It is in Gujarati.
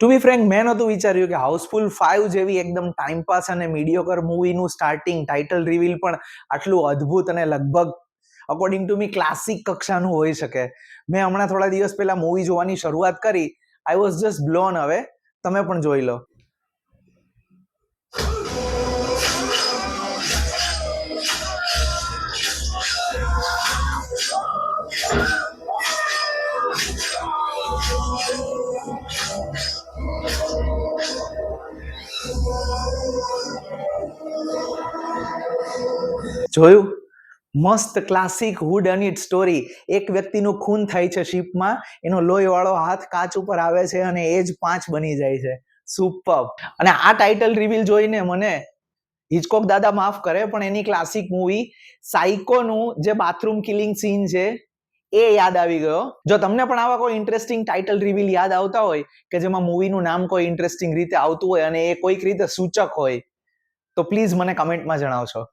ટુ બી ફ્રેન્ક, મેં નહોતું વિચાર્યું કે હાઉસફુલ 5 જેવી એકદમ ટાઈમપાસ અને મીડિયોકર મૂવીનું સ્ટાર્ટિંગ ટાઇટલ રિવીલ પણ આટલું અદ્ભુત અને લગભગ અકોર્ડિંગ ટુ મી ક્લાસિક કક્ષાનું હોઈ શકે. મેં હમણાં થોડા દિવસ પહેલા મૂવી જોવાની શરૂઆત કરી. આઈ વોઝ જસ્ટ બ્લોન અવે. તમે પણ જોઈ લો. જોયું? મસ્ત classic who done it story. એક વ્યક્તિનું ખૂન થાય છે શિપમાં, એનો લોહીવાળો હાથ કાચ ઉપર આવે છે અને એ જ 5 બની જાય છે. સુપર. અને આ ટાઇટલ રિવીલ જોઈને મને હિચકોક દાદા માફ કરે પણ એની ક્લાસિક મૂવી સાયકોનું જે બાથરૂમ કિલિંગ સીન છે એ યાદ આવી ગયો. જો તમને પણ આવા કોઈ ઇન્ટરેસ્ટિંગ ટાઇટલ રિવીલ યાદ આવતા હોય કે જેમાં મૂવીનું નામ કોઈ ઇન્ટરેસ્ટિંગ રીતે આવતું હોય અને એ કોઈક રીતે સૂચક હોય, તો પ્લીઝ મને કમેન્ટમાં જણાવશો.